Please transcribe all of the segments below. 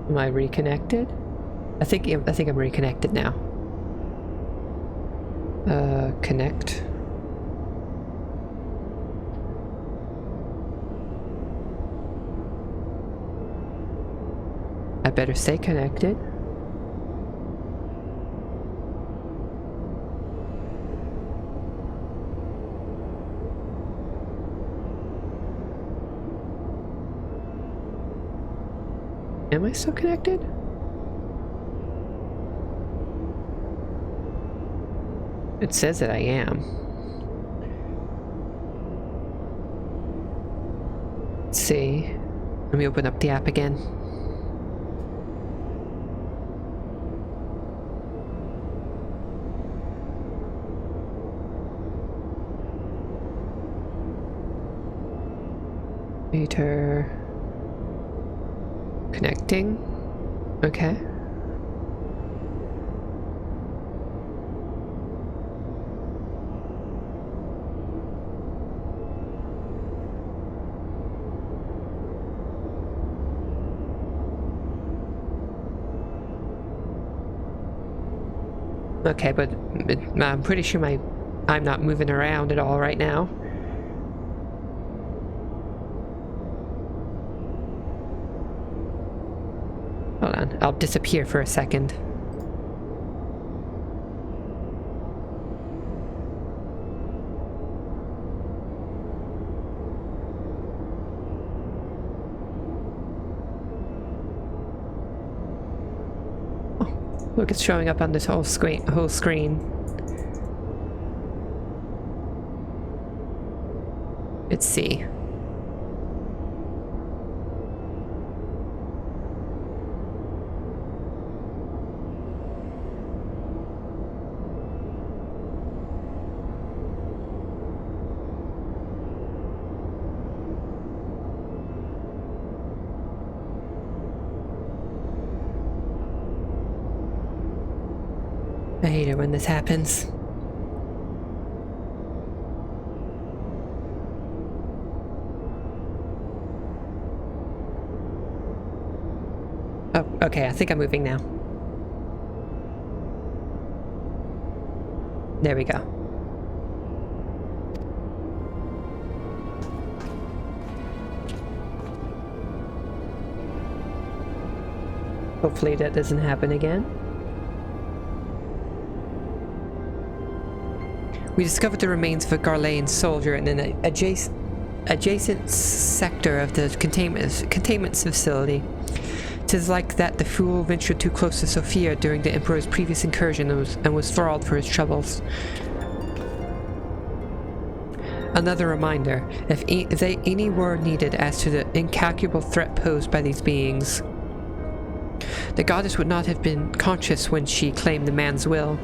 Am I reconnected? I think I'm reconnected now. Connect. I better stay connected. Am I still connected? It says that I am. Let's see. Let me open up the app again. Meter. Connecting. Okay. Okay, but I'm pretty sure I'm not moving around at all right now. Hold on, I'll disappear for a second. Look, it's showing up on this whole screen. Let's see. I hate it when this happens. Oh, okay, I think I'm moving now. There we go. Hopefully that doesn't happen again. We discovered the remains of a Garlean soldier in an adjacent sector of the containment facility. 'Tis like that the fool ventured too close to Sophia during the Emperor's previous incursion and was thralled for his troubles. Another reminder, if any were needed as to the incalculable threat posed by these beings. The goddess would not have been conscious when she claimed the man's will.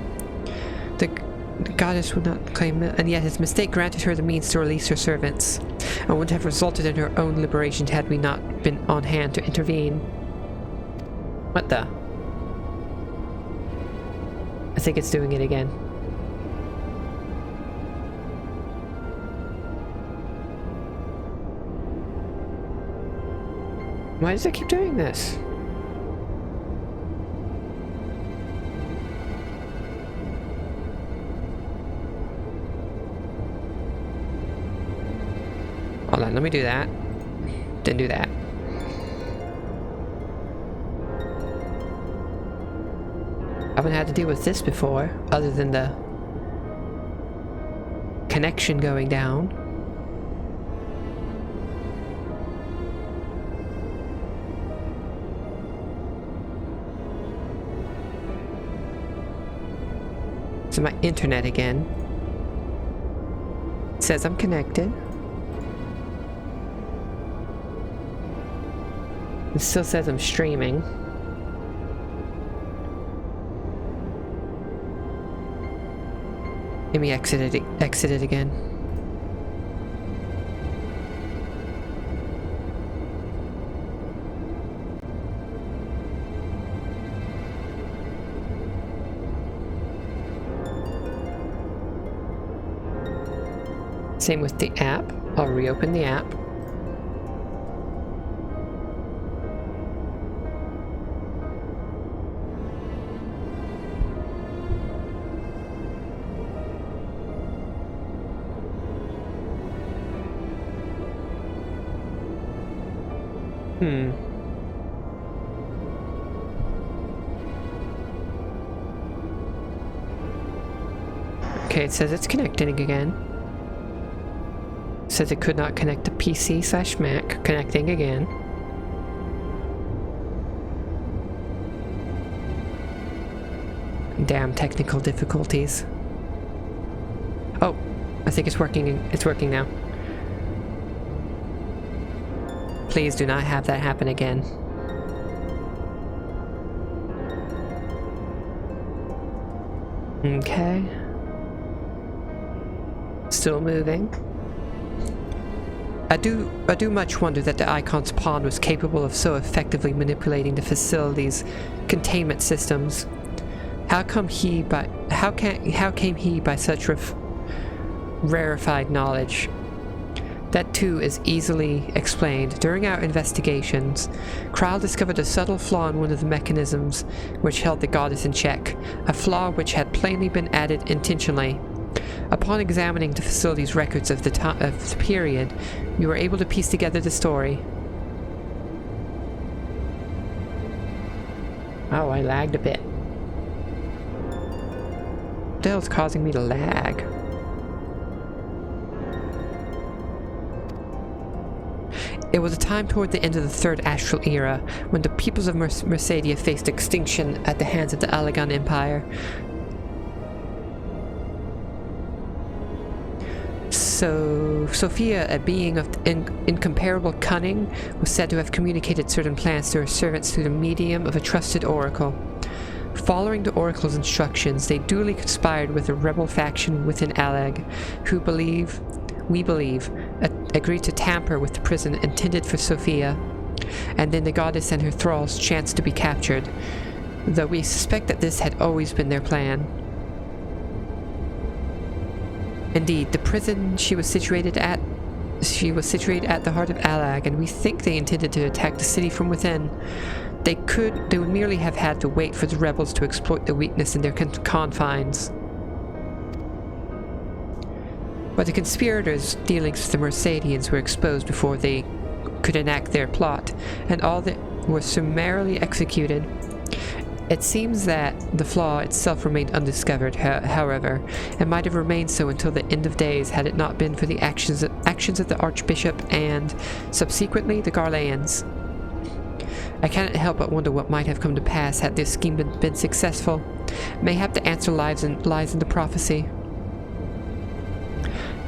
The goddess would not claim it, and yet his mistake granted her the means to release her servants, and would have resulted in her own liberation had we not been on hand to intervene. What the? I think it's doing it again. Why does it keep doing this? Hold on, let me do that. Then do that. I haven't had to deal with this before, other than the connection going down. So my internet again. It says I'm connected. It still says I'm streaming. Let me exit it again. Same with the app. I'll reopen the app. Okay, it says it's connecting again. It says it could not connect to PC/Mac. Connecting again. Damn technical difficulties. Oh, I think it's working. It's working now. Please do not have that happen again. Okay. Still moving. I do much wonder that the Icon's pawn was capable of so effectively manipulating the facility's containment systems. How came he by such rarefied knowledge? That too is easily explained. During our investigations, Kral discovered a subtle flaw in one of the mechanisms which held the goddess in check, a flaw which had plainly been added intentionally. Upon examining the facility's records of the period, we were able to piece together the story. Oh, I lagged a bit. What the hell's causing me to lag? It was a time toward the end of the Third Astral Era, when the peoples of Mercedia faced extinction at the hands of the Allegan Empire. So, Sophia, a being of incomparable cunning, was said to have communicated certain plans to her servants through the medium of a trusted oracle. Following the oracle's instructions, they duly conspired with a rebel faction within Allag, who we believe, agreed to tamper with the prison intended for Sophia, and then the goddess and her thralls chanced to be captured, though we suspect that this had always been their plan. Indeed, the prison she was situated at the heart of Allag, and we think they intended to attack the city from within. They would merely have had to wait for the rebels to exploit the weakness in their confines. But the conspirators' dealings with the Mercedians were exposed before they could enact their plot, and all that were summarily executed. It seems that the flaw itself remained undiscovered, however, and might have remained so until the end of days had it not been for the actions of the Archbishop and, subsequently, the Garleans. I cannot help but wonder what might have come to pass had this scheme been successful. Mayhap the answer lies in the prophecy.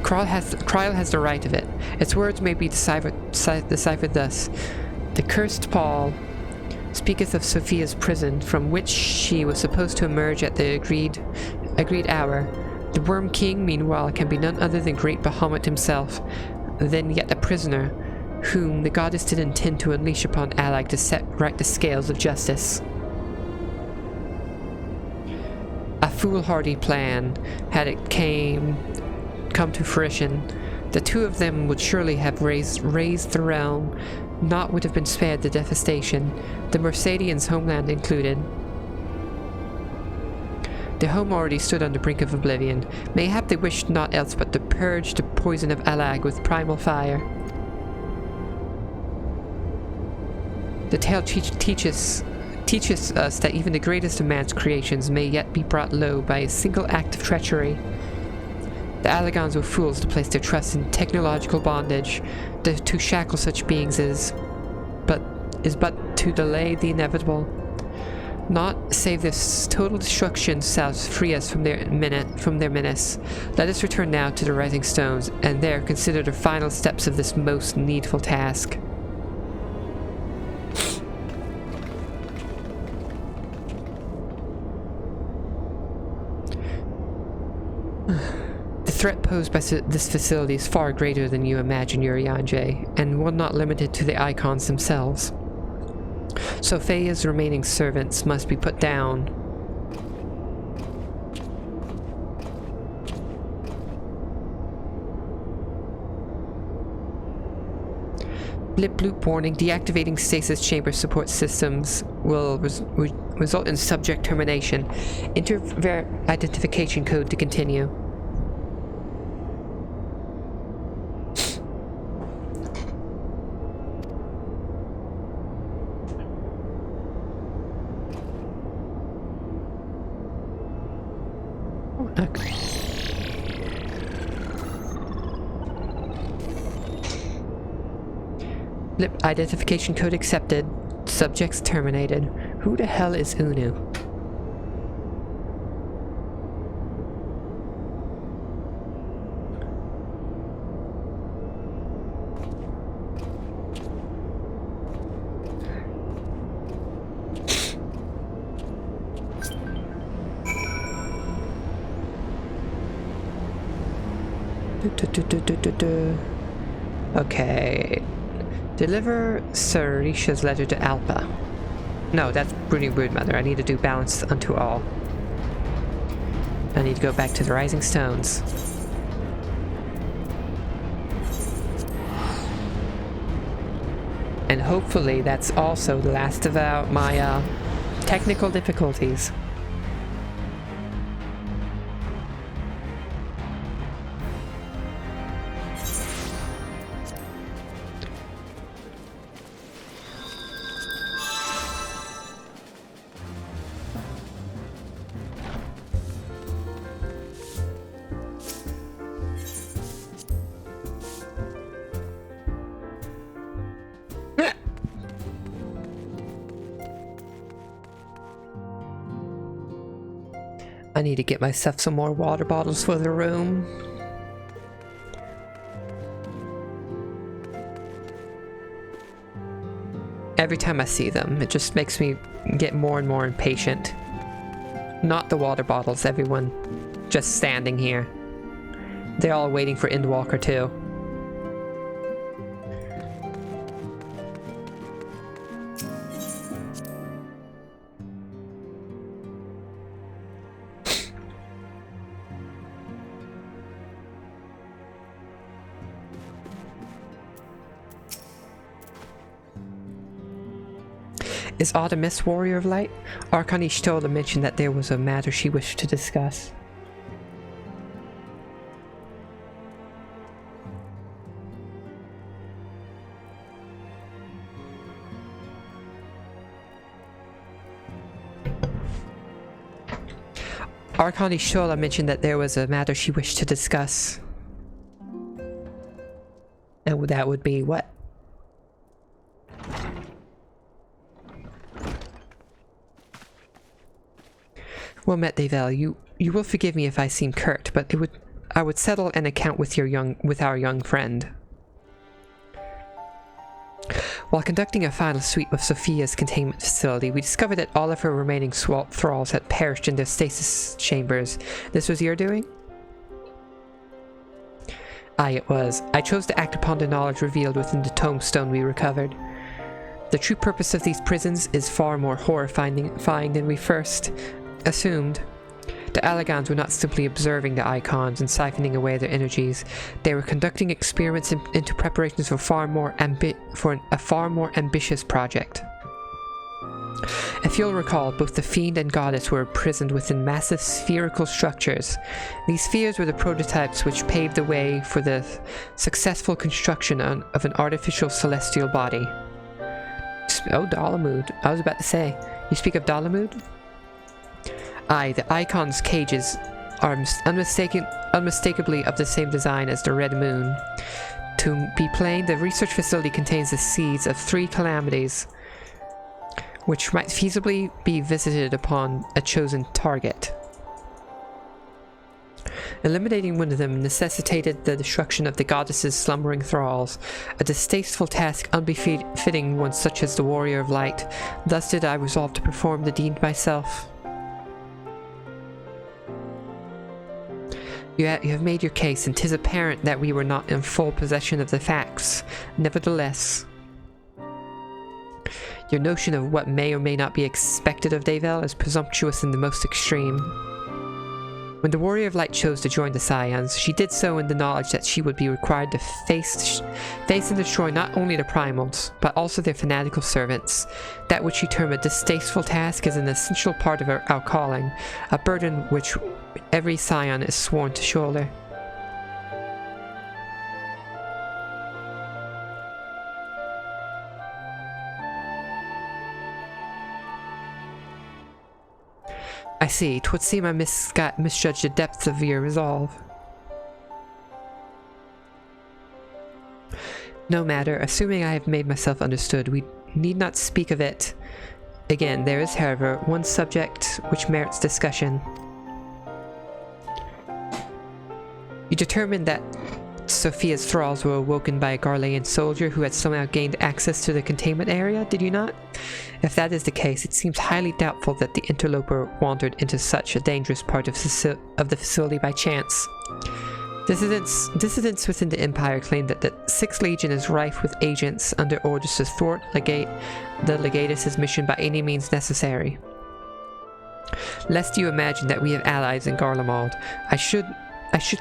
Kral has the right of it. Its words may be deciphered thus. The cursed Paul speaketh of Sophia's prison, from which she was supposed to emerge at the agreed hour. The Worm King, meanwhile, can be none other than great Bahamut himself, then yet a prisoner, whom the goddess did intend to unleash upon Allag to set right the scales of justice. A foolhardy plan, had it come to fruition. The two of them would surely have raised the realm, naught would have been spared the devastation, the Mercedians' homeland included. Their home already stood on the brink of oblivion. Mayhap they wished naught else but to purge the poison of Allag with primal fire. The tale teaches us that even the greatest of man's creations may yet be brought low by a single act of treachery. The Allegans were fools to place their trust in technological bondage. To shackle such beings is but to delay the inevitable. Naught save this total destruction shall free us from their menace. Let us return now to the Rising Stones, and there consider the final steps of this most needful task. The threat posed by this facility is far greater than you imagine, Urianger, and one not limited to the Icons themselves. Sophia's remaining servants must be put down. Blip bloop warning, deactivating stasis chamber support systems will result in subject termination. Enter identification code to continue. Okay. Lip identification code accepted. Subjects terminated. Who the hell is Unu? Okay. Deliver Sarisha's letter to Alpa. No, that's Brooding Broodmother. I need to do balance unto all. I need to go back to the Rising Stones. And hopefully that's also the last of my technical difficulties. I need to get myself some more water bottles for the room. Every time I see them, it just makes me get more and more impatient. Not the water bottles, everyone just standing here. They're all waiting for Endwalker too. Is Artemis Warrior of Light? Archon Ishtola mentioned that there was a matter she wished to discuss. Archon Ishtola mentioned that there was a matter she wished to discuss. And that would be what? Well met, Davel. You will forgive me if I seem curt, but I would settle an account with our young friend. While conducting a final sweep of Sophia's containment facility, we discovered that all of her remaining thralls had perished in their stasis chambers. This was your doing? Aye, it was. I chose to act upon the knowledge revealed within the tombstone we recovered. The true purpose of these prisons is far more horrifying than we first assumed. The Allagans were not simply observing the icons and siphoning away their energies. They were conducting experiments into preparations for a far more ambitious project. If you'll recall, both the Fiend and Goddess were imprisoned within massive spherical structures. These spheres were the prototypes which paved the way for the successful construction of an artificial celestial body. Oh, Dalamud. I was about to say, you speak of Dalamud? Aye, the icon's cages are unmistakably of the same design as the Red Moon. To be plain, the research facility contains the seeds of 3 calamities, which might feasibly be visited upon a chosen target. Eliminating one of them necessitated the destruction of the goddess's slumbering thralls, a distasteful task unbefitting one such as the Warrior of Light. Thus did I resolve to perform the deed myself. You have made your case, and 'tis apparent that we were not in full possession of the facts. Nevertheless, your notion of what may or may not be expected of Davel is presumptuous in the most extreme. When the Warrior of Light chose to join the Scions, she did so in the knowledge that she would be required to face and destroy not only the primals, but also their fanatical servants. That which she termed a distasteful task is an essential part of our calling, a burden which every Scion is sworn to shoulder. I see. 'Twould seem I misjudged the depths of your resolve. No matter. Assuming I have made myself understood, we need not speak of it again. There is, however, one subject which merits discussion. You determined that Sophia's thralls were awoken by a Garlean soldier who had somehow gained access to the containment area, did you not? If that is the case, it seems highly doubtful that the interloper wandered into such a dangerous part of the facility by chance. Dissidents within the Empire claim that the 6th Legion is rife with agents under orders to thwart the Legatus' mission by any means necessary. Lest you imagine that we have allies in Garlemald, I should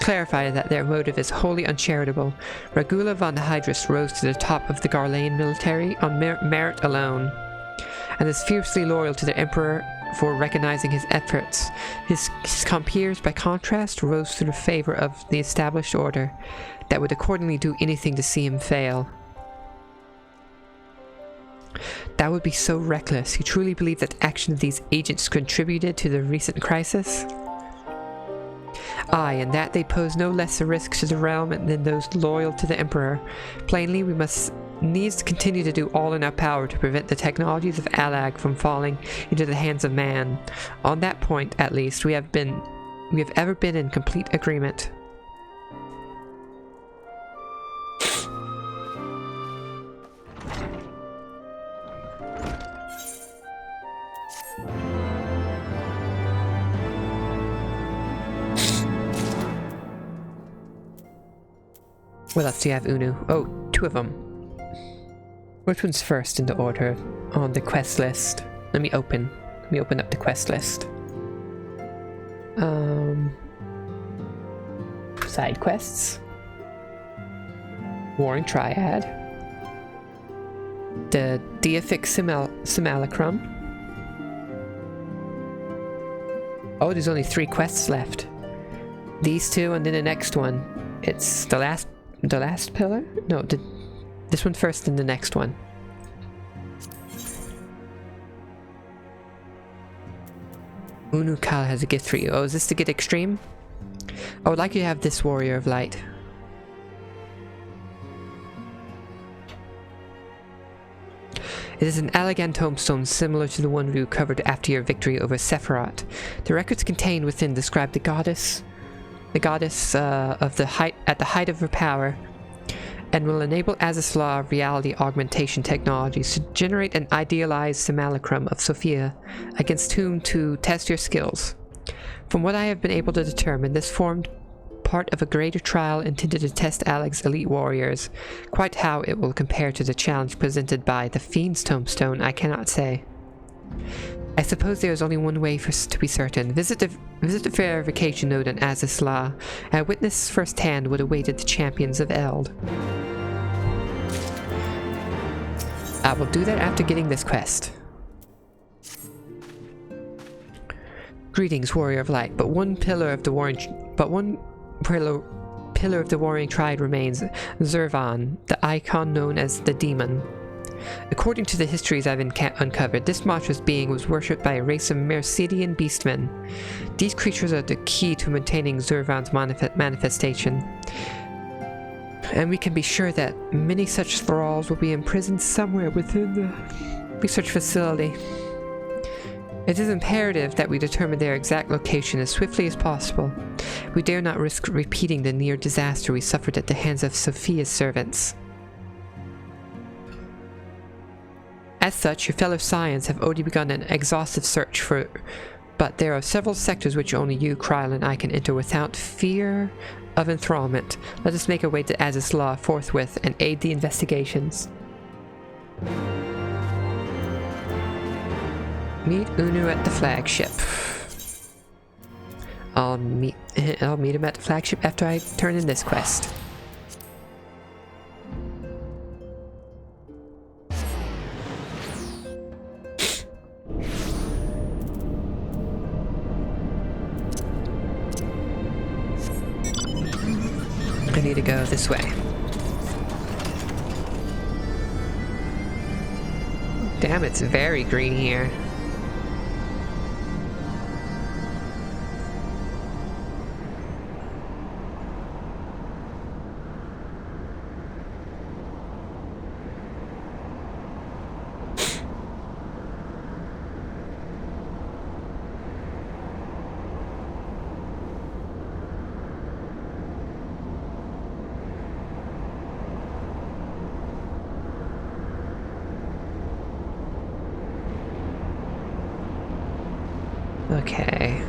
clarify that their motive is wholly uncharitable. Regula von Hydrus rose to the top of the Garlean military on merit alone, and is fiercely loyal to the Emperor for recognizing his efforts. His compeers, by contrast, rose to the favor of the established order, that would accordingly do anything to see him fail. That would be so reckless. You truly believe that the action of these agents contributed to the recent crisis? Aye, and that they pose no less a risk to the realm than those loyal to the Emperor. Plainly, we must needs to continue to do all in our power to prevent the technologies of Alag from falling into the hands of man. On that point, at least, we have ever been in complete agreement. What else do you have, Unu? Oh, 2 of them. Which one's first in the order on the quest list? Let me open up the quest list. Side quests. Warring Triad. The Deific Simulacrum. Oh, there's only 3 quests left. These 2 and then the next one. It's the last pillar? No, this one first and the next one. Unu Kal has a gift for you. Oh, is this to get extreme? I would like you to have this Warrior of Light. It is an elegant tombstone similar to the one we recovered after your victory over Sephiroth. The records contained within describe the goddess at the height of her power, and will enable Azizla reality augmentation technologies to generate an idealized simulacrum of Sophia against whom to test your skills. From what I have been able to determine, this formed part of a greater trial intended to test Alag's elite warriors. Quite how it will compare to the challenge presented by the Fiend's Tombstone, I cannot say. I suppose there is only one way to be certain. Visit the verification node on Azizla, and witness firsthand what awaited the champions of Eld. I will do that after getting this quest. Greetings, Warrior of Light. But one pillar of the warring triad remains, Zervan, the icon known as the Demon. According to the histories I've uncovered, this monstrous being was worshipped by a race of Mercedian beastmen. These creatures are the key to maintaining Zervan's manifestation, and we can be sure that many such thralls will be imprisoned somewhere within the research facility. It is imperative that we determine their exact location as swiftly as possible. We dare not risk repeating the near disaster we suffered at the hands of Sophia's servants. As such, your fellow Scions have already begun an exhaustive search but there are several sectors which only you, Kryl, and I can enter without fear of enthrallment. Let us make our way to Azizla forthwith and aid the investigations. Meet Unu at the flagship. I'll meet him at the flagship after I turn in this quest. I need to go this way. Damn, it's very green here. Okay.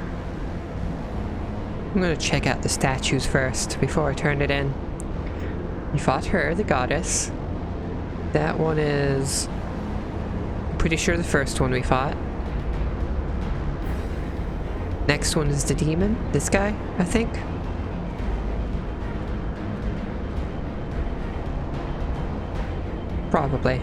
I'm gonna check out the statues first before I turn it in. We fought her, the goddess. That one is... I'm pretty sure the first one we fought. Next one is the demon. This guy, I think. Probably.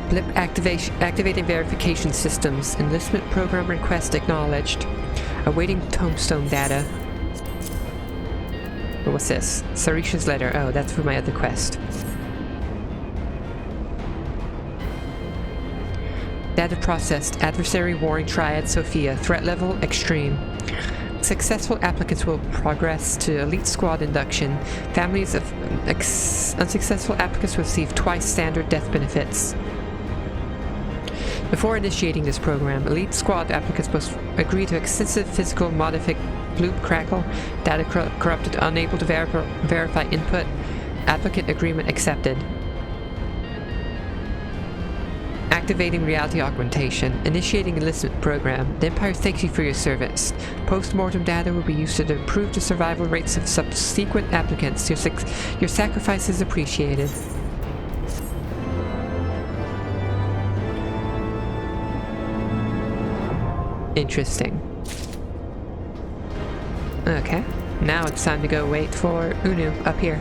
Blip activating verification systems. Enlistment program request acknowledged. Awaiting tombstone data. Oh, what's this? Sarisha's letter. Oh, that's for my other quest. Data processed. Adversary warring triad Sophia. Threat level extreme. Successful applicants will progress to elite squad induction. Families of unsuccessful applicants will receive twice standard death benefits. Before initiating this program, elite squad applicants must agree to extensive physical modification. Loop crackle. Data corrupted. Unable to verify input. Applicant agreement accepted. Activating reality augmentation. Initiating enlistment program. The Empire thanks you for your service. Post-mortem data will be used to improve the survival rates of subsequent applicants. Your sacrifice is appreciated. Interesting. Okay, now it's time to go wait for Unu up here.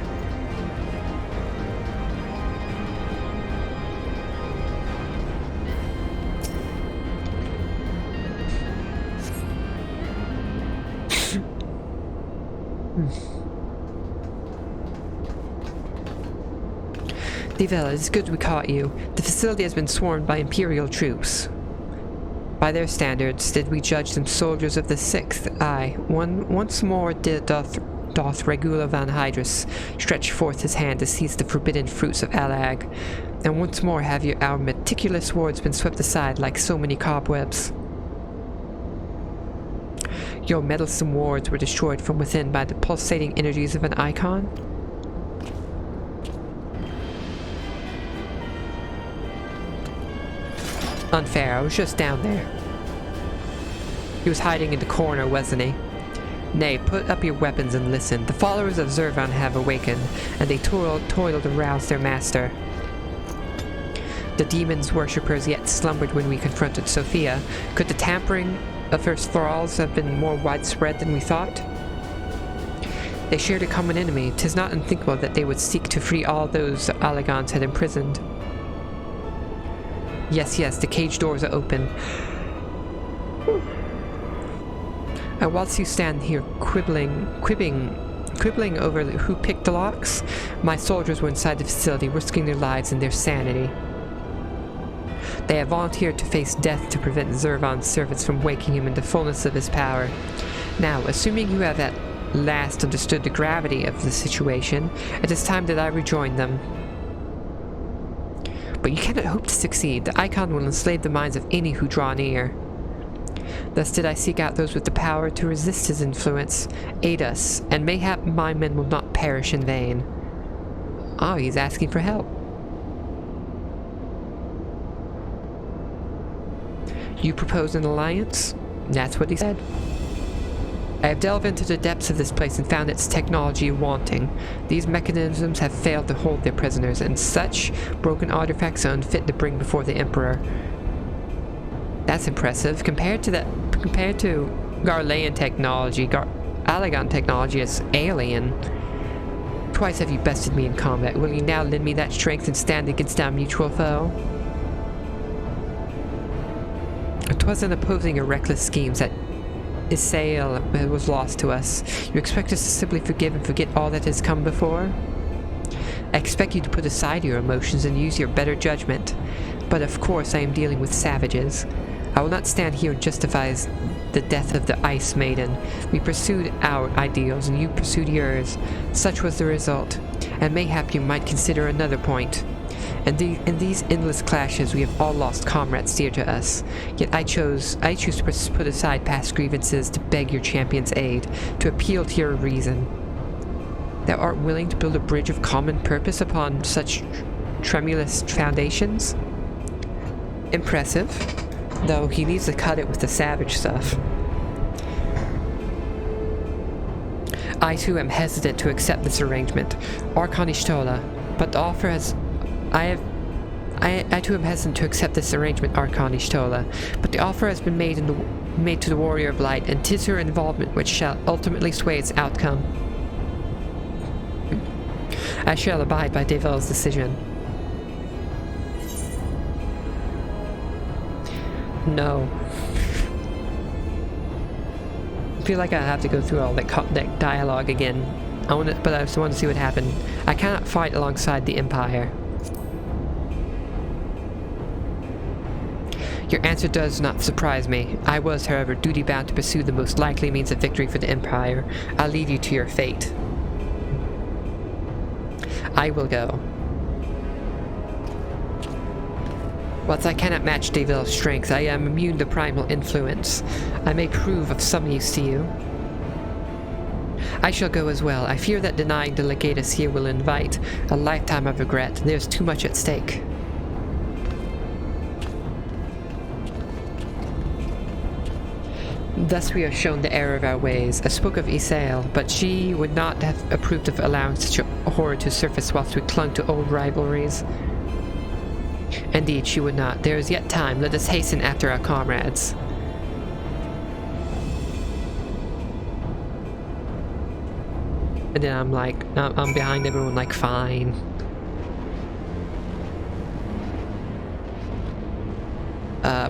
Devella, it's good we caught you. The facility has been swarmed by Imperial troops. By their standards, did we judge them soldiers of the 6th? Aye. Once more doth Regula van Hydrus stretch forth his hand to seize the forbidden fruits of Alag. And once more have our meticulous wards been swept aside like so many cobwebs. Your meddlesome wards were destroyed from within by the pulsating energies of an icon? Unfair, I was just down there. He was hiding in the corner, wasn't he? Nay, put up your weapons and listen. The followers of Zurvan have awakened, and they toil to rouse their master. The demon's worshippers yet slumbered when we confronted Sophia. Could the tampering of her thralls have been more widespread than we thought? They shared a common enemy. 'Tis not unthinkable that they would seek to free all those Alagons had imprisoned. Yes, the cage doors are open. And whilst you stand here quibbling over who picked the locks, my soldiers were inside the facility risking their lives and their sanity. They have volunteered to face death to prevent Zurvan's servants from waking him in the fullness of his power. Now, assuming you have at last understood the gravity of the situation, it is time that I rejoin them. But you cannot hope to succeed. The icon will enslave the minds of any who draw near. Thus did I seek out those with the power to resist his influence. Aid us, and mayhap my men will not perish in vain. Oh, he's asking for help. You propose an alliance? That's what he said. I have delved into the depths of this place and found its technology wanting. These mechanisms have failed to hold their prisoners, and such broken artifacts are unfit to bring before the Emperor. That's impressive. Compared to Garlean technology, Alagon technology is alien. Twice have you bested me in combat. Will you now lend me that strength and stand against our mutual foe? It wasn't opposing your reckless schemes that Isael was lost to us. You expect us to simply forgive and forget all that has come before? I expect you to put aside your emotions and use your better judgment. But of course I am dealing with savages. I will not stand here and justify the death of the Ice Maiden. We pursued our ideals and you pursued yours. Such was the result. And mayhap you might consider another point. And in these endless clashes, we have all lost comrades dear to us. Yet I choose to put aside past grievances to beg your champion's aid, to appeal to your reason. Thou art willing to build a bridge of common purpose upon such tremulous foundations? Impressive, though he needs to cut it with the savage stuff. I too am hesitant to accept this arrangement, Archon Ishtola, but the offer has... I too am hesitant to accept this arrangement, Archon Ishtola, but the offer has been made to the Warrior of Light, and 'tis her involvement which shall ultimately sway its outcome. I shall abide by Devil's decision. No. I feel like I have to go through all that dialogue again. But I just want to see what happened. I cannot fight alongside the Empire. Your answer does not surprise me. I was, however, duty-bound to pursue the most likely means of victory for the Empire. I'll leave you to your fate. I will go. Whilst I cannot match Devil's strength, I am immune to primal influence. I may prove of some use to you. I shall go as well. I fear that denying the legatus here will invite a lifetime of regret. There's too much at stake. Thus we are shown the error of our ways. I spoke of Isael, but she would not have approved of allowing such a horror to surface whilst we clung to old rivalries. Indeed, she would not. There is yet time. Let us hasten after our comrades. And then I'm like, I'm behind everyone like, fine.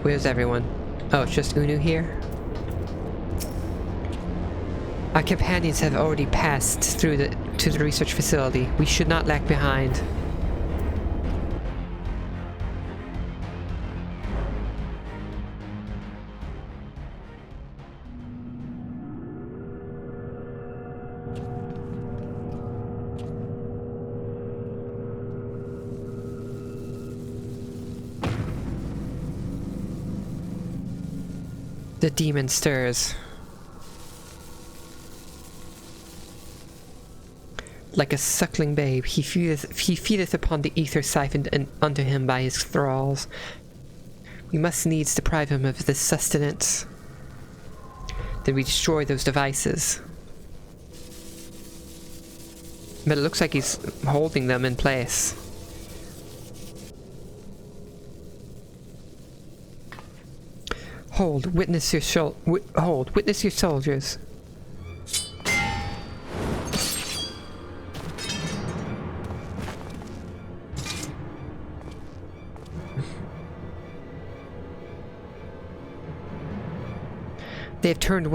Where's everyone? Oh, it's just Unu here? Our companions have already passed through to the research facility. We should not lag behind. The demon stirs. Like a suckling babe, he feedeth upon the ether siphoned unto him by his thralls. We must needs deprive him of this sustenance. Then we destroy those devices. But it looks like he's holding them in place. Hold, witness your soldiers. They have turned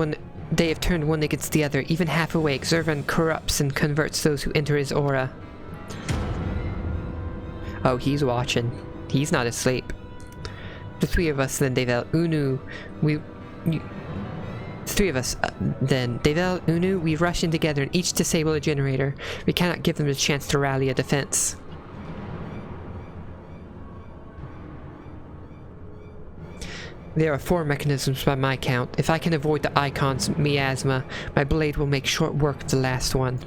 one against the other. Even half awake, Zervan corrupts and converts those who enter his aura. Oh, he's watching. He's not asleep. The three of us, then Devel, Unu, we rush in together and each disable a generator. We cannot give them a chance to rally a defense. There are 4 mechanisms by my count. If I can avoid the icon's miasma, my blade will make short work of the last one.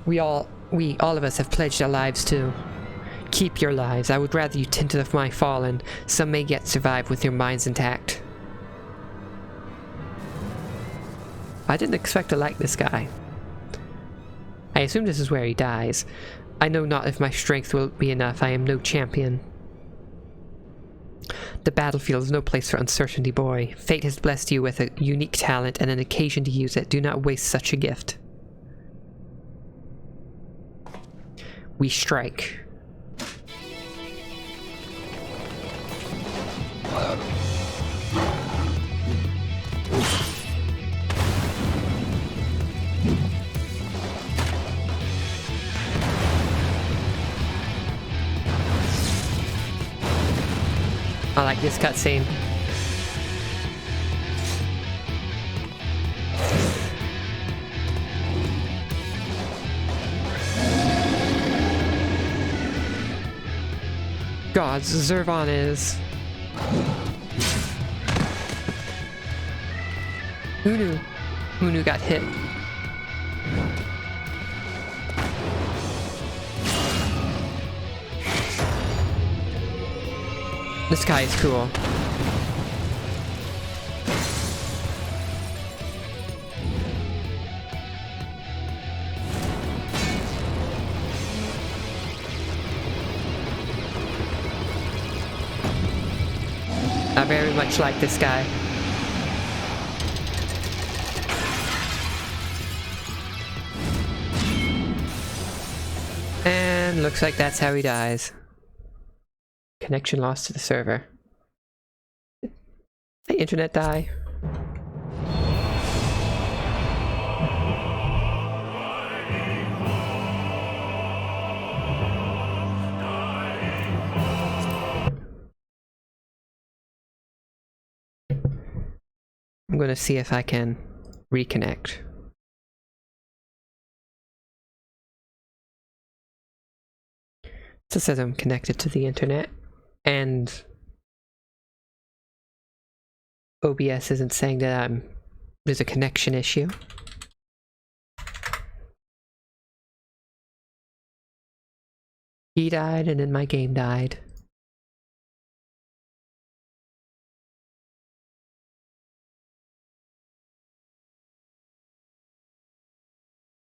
We all of us have pledged our lives too. Keep your lives. I would rather you tinted of my fallen. Some may yet survive with their minds intact. I didn't expect to like this guy. I assume this is where he dies. I know not if my strength will be enough. I am no champion. The battlefield is no place for uncertainty, boy. Fate has blessed you with a unique talent and an occasion to use it. Do not waste such a gift. We strike. I like this cutscene. Gods, Zervon is. Unu. Unu got hit. This guy is cool. I very much like this guy. And looks like that's how he dies. Connection lost to the server. Did the internet die? I'm going to see if I can reconnect. So it says I'm connected to the internet, and OBS isn't saying that there's a connection issue. He died, and then my game died.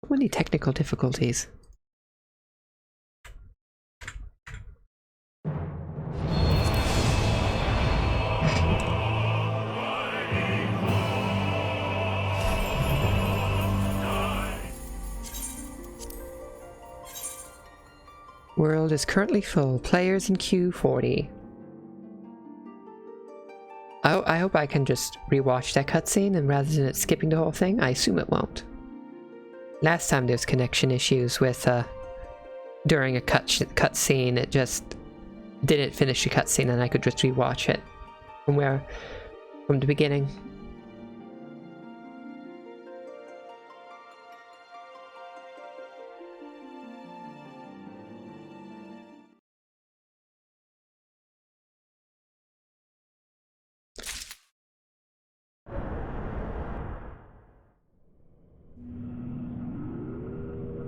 So many technical difficulties. World is currently full. Players in queue 40. I hope I can just rewatch that cutscene, and rather than it skipping the whole thing, I assume it won't. Last time there was connection issues with during a cutscene, it just didn't finish the cutscene, and I could just rewatch it from the beginning.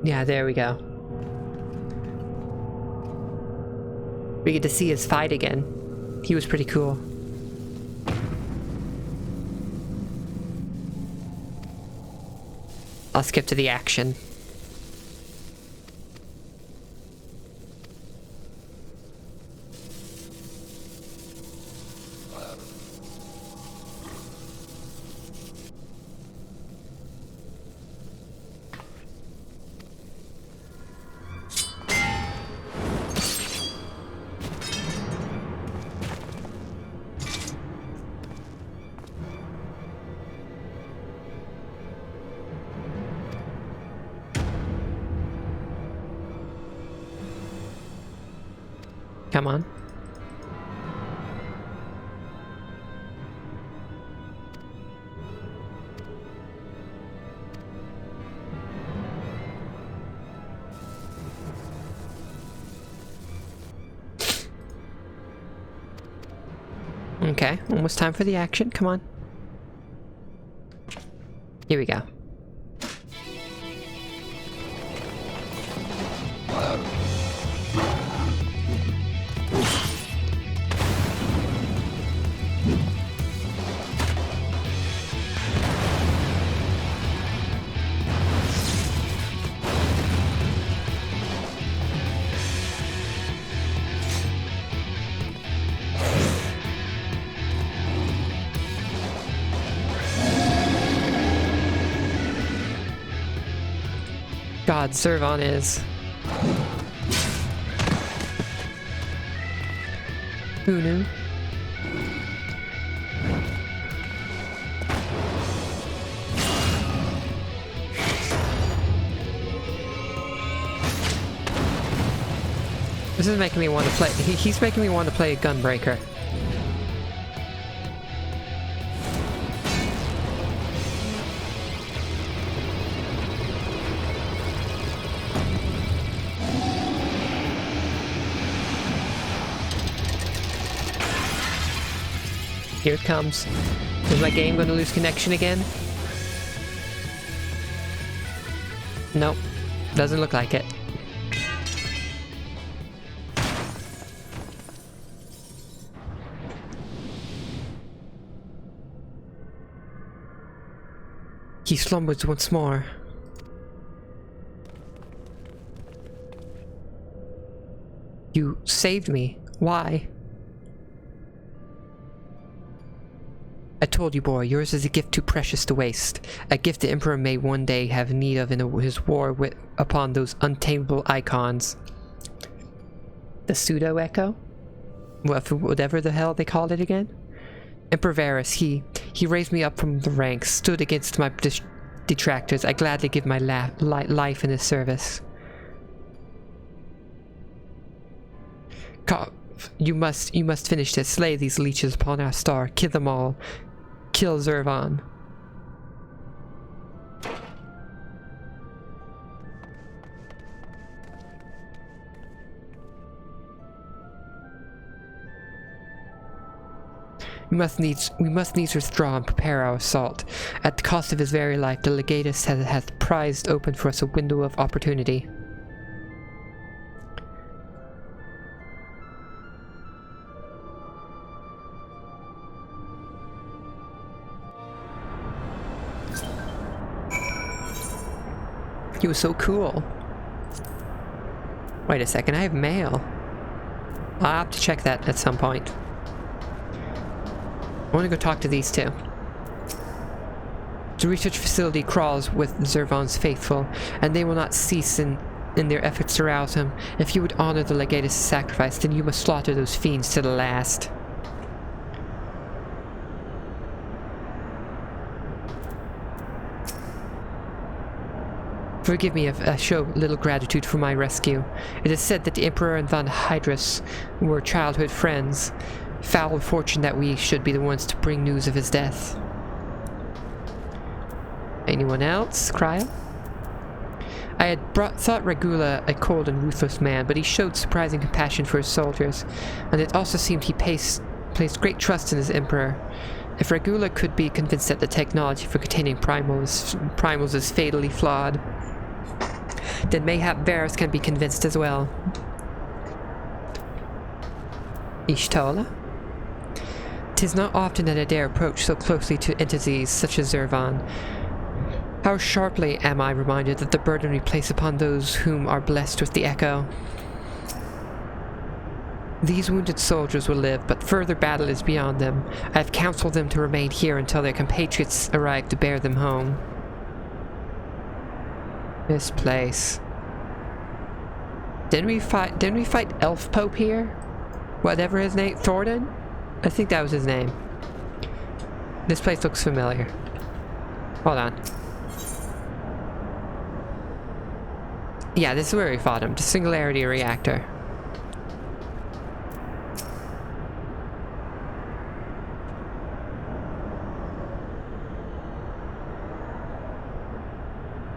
Yeah, there we go. We get to see his fight again. He was pretty cool. I'll skip to the action. Come on. Okay, almost time for the action. Come on. Here we go. God, Zervon is. Who knew? This is making me want to play. He's making me want to play a Gunbreaker. Here it comes. Is my game going to lose connection again? Nope. Doesn't look like it. He slumbered once more. You saved me. Why? I told you, boy, yours is a gift too precious to waste. A gift the Emperor may one day have need of in his war upon those untamable icons. The pseudo-echo? Whatever the hell they called it again? Emperor Varus, he raised me up from the ranks, stood against my detractors. I gladly give my life in his service. You must finish this. Slay these leeches upon our star. Kill them all. Kill Zervan. We must needs withdraw and prepare our assault. At the cost of his very life, the legatus hath prized open for us a window of opportunity. He was so cool. Wait a second, I have mail. I'll have to check that at some point. I want to go talk to these two. The research facility crawls with Zervan's faithful, and they will not cease in their efforts to rouse him. If you would honor the legatus' sacrifice, then you must slaughter those fiends to the last. Forgive me if I show little gratitude for my rescue. It is said that the Emperor and Von Hydrus were childhood friends. Foul fortune that we should be the ones to bring news of his death. Anyone else? Cryo? I had thought Regula a cold and ruthless man, but he showed surprising compassion for his soldiers, and it also seemed he placed great trust in his Emperor. If Regula could be convinced that the technology for containing primals is fatally flawed, then mayhap Varus can be convinced as well. Ishtola? 'Tis not often that I dare approach so closely to entities such as Zervan. How sharply am I reminded of the burden we place upon those whom are blessed with the Echo. These wounded soldiers will live, but further battle is beyond them. I have counseled them to remain here until their compatriots arrive to bear them home. This place. Didn't we fight Elf Pope here? Whatever his name, Thornton? I think that was his name. This place looks familiar. Hold on. Yeah, this is where we fought him. The Singularity Reactor.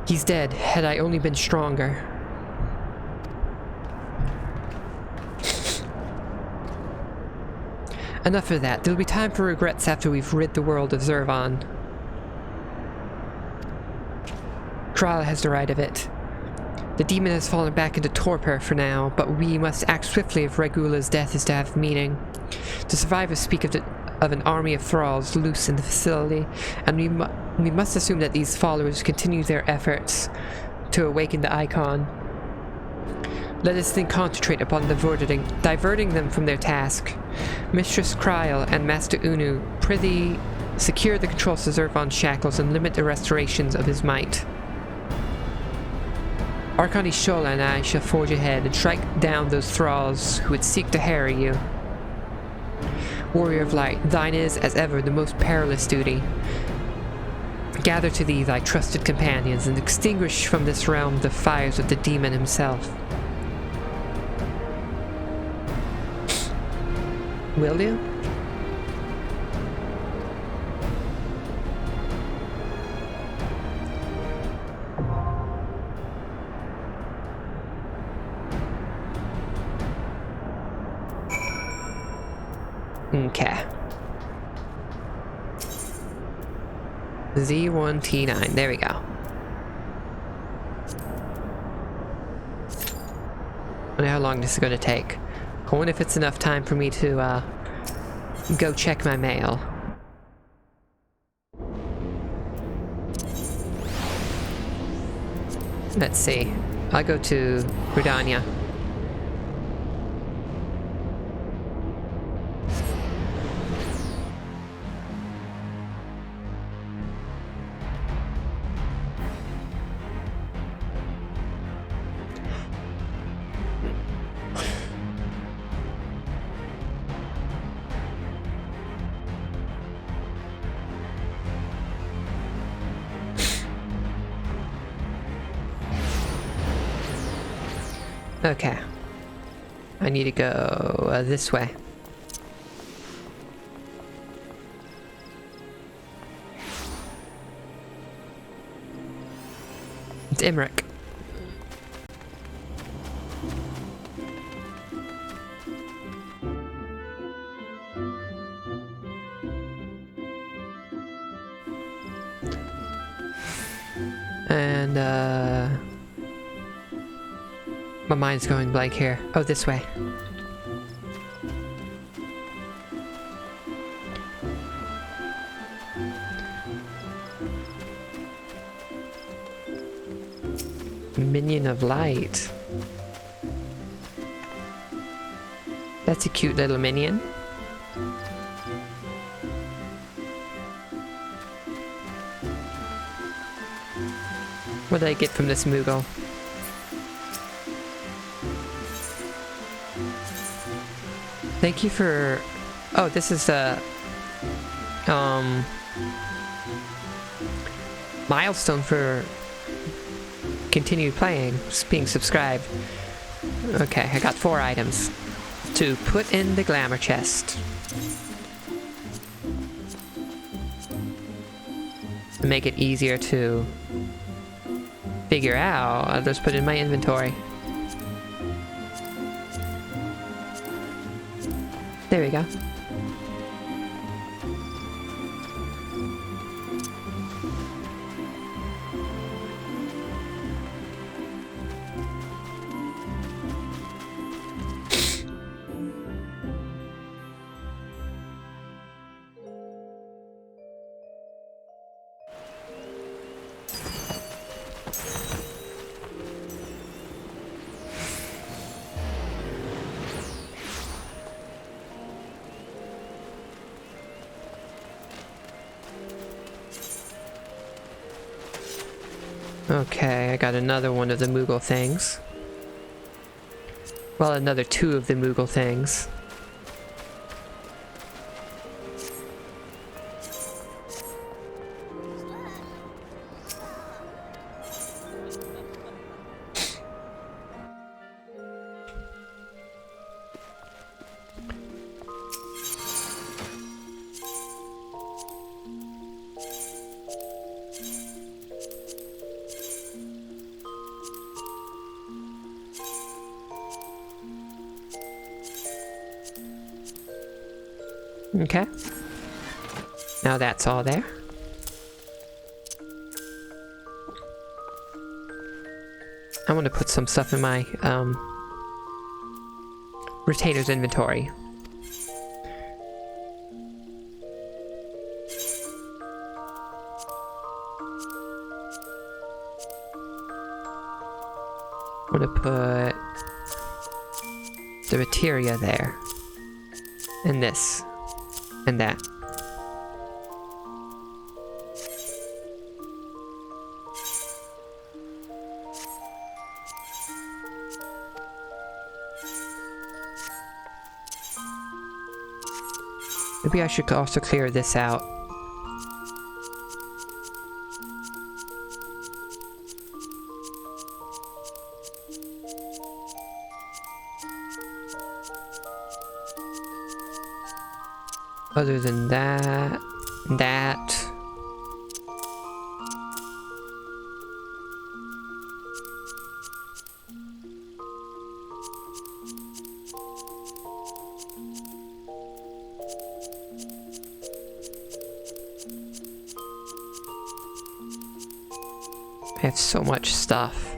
He's dead. Had I only been stronger. Enough of that. There'll be time for regrets after we've rid the world of Zervan. Krala has the right of it. The demon has fallen back into torpor for now, but we must act swiftly if Regula's death is to have meaning. The survivors speak of an army of thralls loose in the facility, and we must assume that these followers continue their efforts to awaken the icon. Let us then concentrate upon diverting them from their task. Mistress Kryl and Master Unu, prithee, secure the controls to Zervan's shackles and limit the restorations of his might. Archon Ishola and I shall forge ahead and strike down those thralls who would seek to harry you. Warrior of Light, thine is, as ever, the most perilous duty. Gather to thee thy trusted companions and extinguish from this realm the fires of the demon himself. Will you? Okay. Z1T9. There we go. I wonder how long this is going to take. I wonder if it's enough time for me to go check my mail. Let's see. I'll go to Gridania. Okay. I need to go this way. It's Emmerich. And my mind's going blank here. Oh, this way. Minion of Light. That's a cute little minion. What did I get from this Moogle? Thank you for... Oh, this is a... milestone for continued playing, being subscribed. Okay, I got 4 items to put in the glamour chest. To make it easier to figure out, I'll just put it in my inventory. There we go. Okay, I got another one of the Moogle things. Well, another 2 of the Moogle things. Okay. Now that's all there. I want to put some stuff in my retainer's inventory. I want to put the materia there. And this. And that. Maybe I should also clear this out. Other than that, I have so much stuff.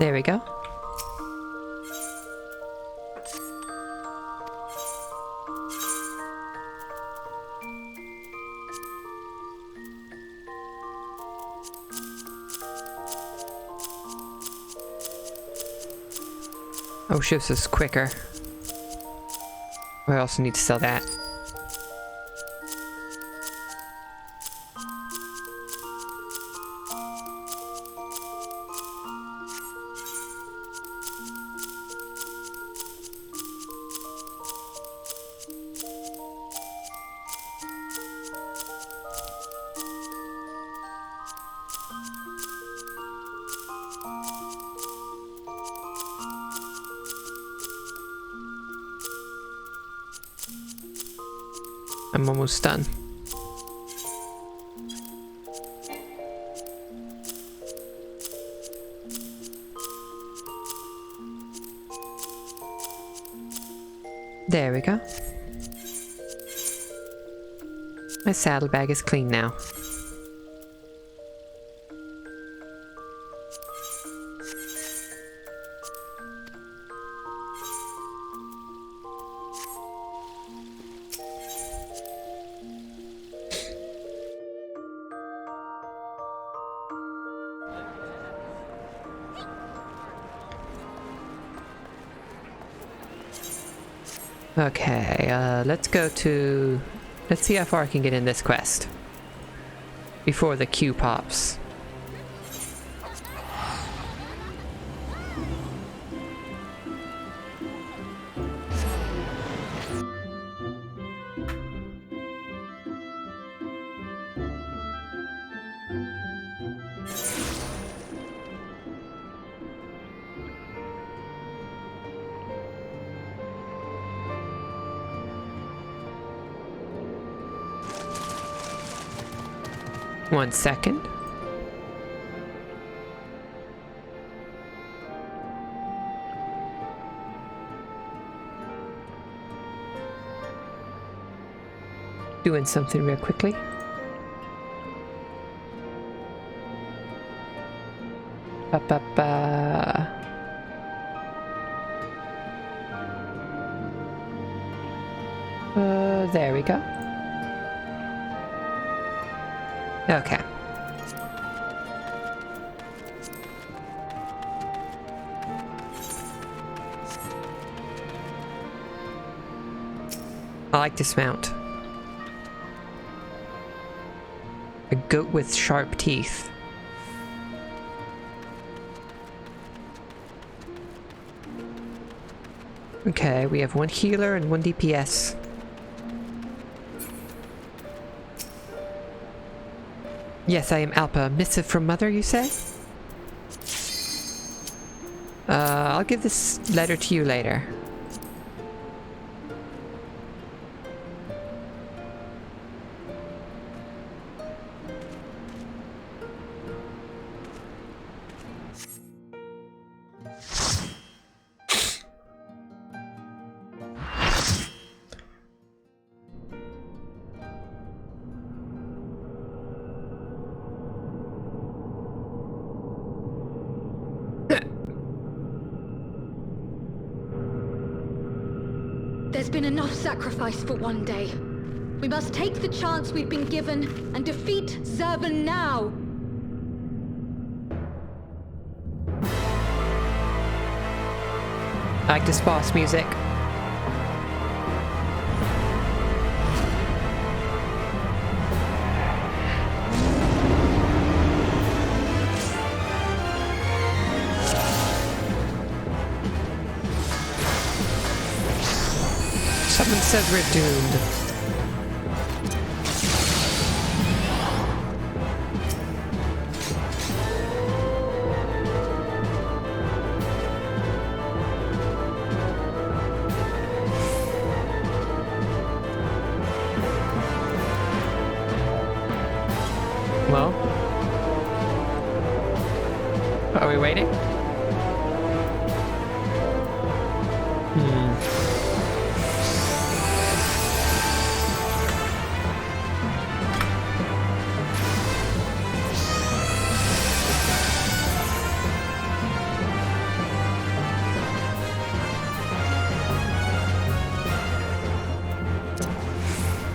There we go. Oh, shifts is quicker. I also need to sell that. I'm almost done. There we go. My saddlebag is clean now. Okay, let's go to... Let's see how far I can get in this quest before the queue pops. One second. Doing something real quickly. There we go. Okay. I like this mount. A goat with sharp teeth. Okay, we have one healer and one DPS. Yes, I am Alpa. Missive from Mother, you say? I'll give this letter to you later. There's been enough sacrifice for one day. We must take the chance we've been given and defeat Zurvan now! I like this boss music. Someone says we're doomed.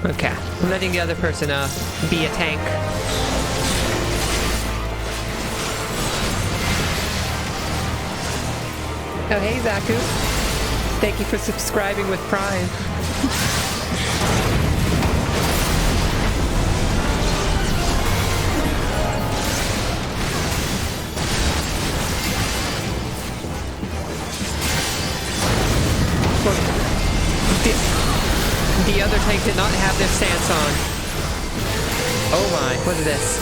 Okay, I'm letting the other person be a tank. Oh hey Zaku, thank you for subscribing with Prime. The other tank did not have their stance on. Oh my, what is this?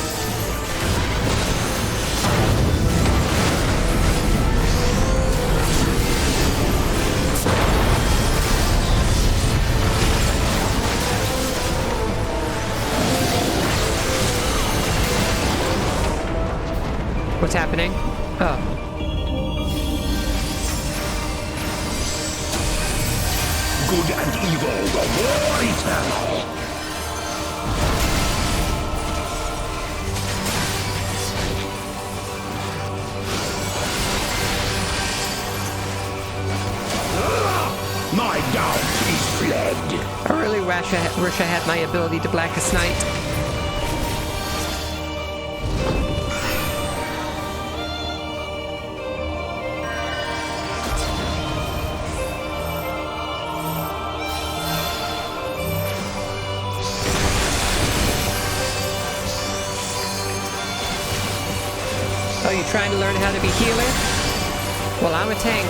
What's happening? Oh. Good and evil, the war eternal. My doubt is fled. I really wish I had my ability to Blackest Night. Oh, you trying to learn how to be healer? Well, I'm a tank.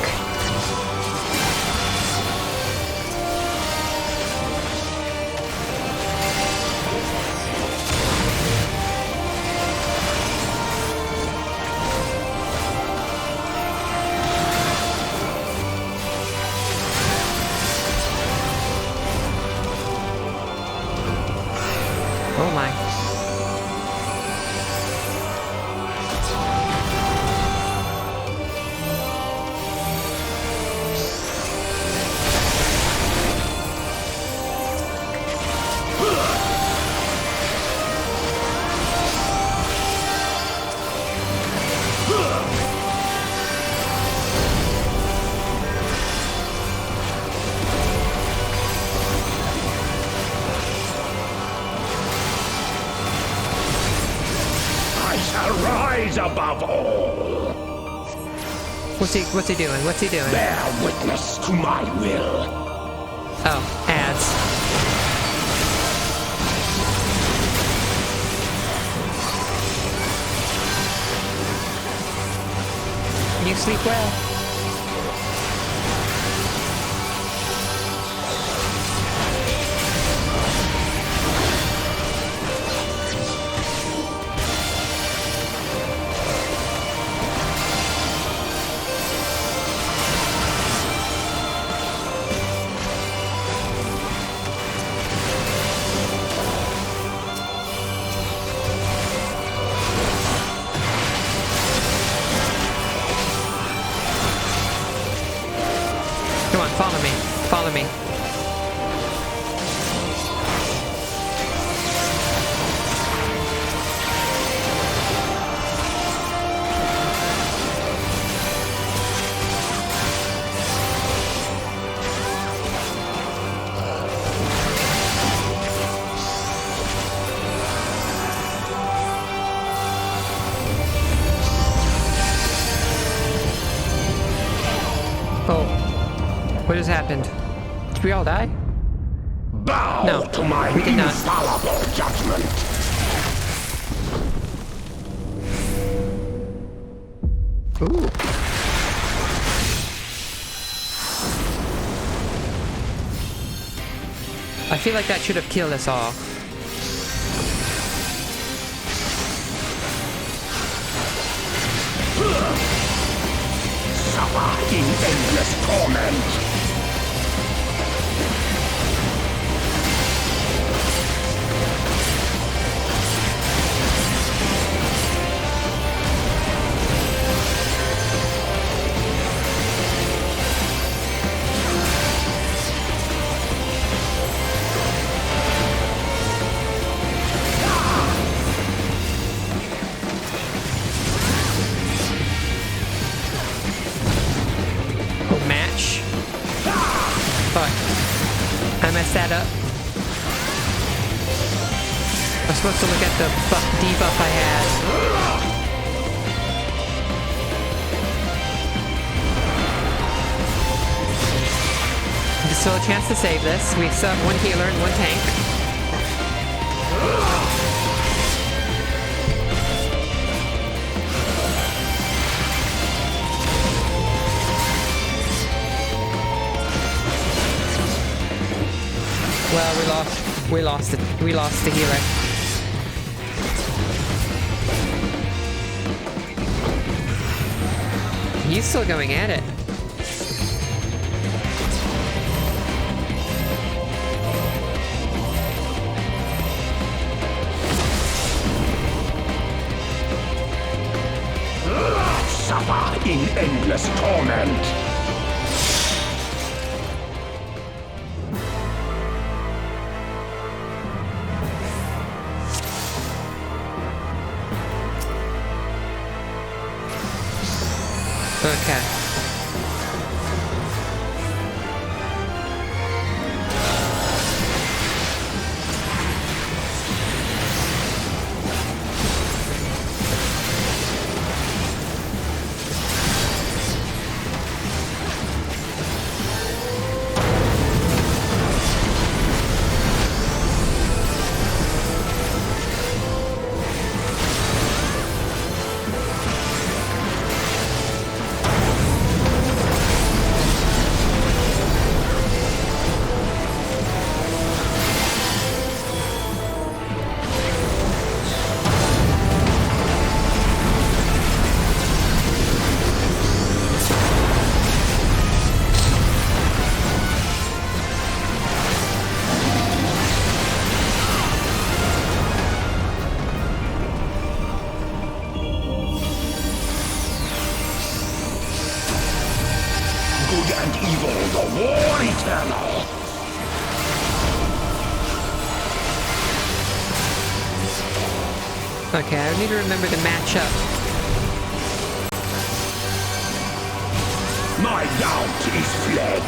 Oh my. Rise above all. What's he doing? What's he doing? Bear witness to my will. Oh, ads. You sleep well. Come on, follow me. Follow me. What just happened? Did we all die? Bow No, to my we did not. infallible judgment. Ooh. I feel like that should have killed us all. Suffer in endless torment. Fuck. I messed that up. I was supposed to look at the debuff I had. There's still a chance to save this. We still have one healer and one tank. Well, we lost the healer. He's still going at it. Suffer in endless torment. Okay. Good and evil, the war eternal. Okay, I need to remember to match up. My doubt is fled.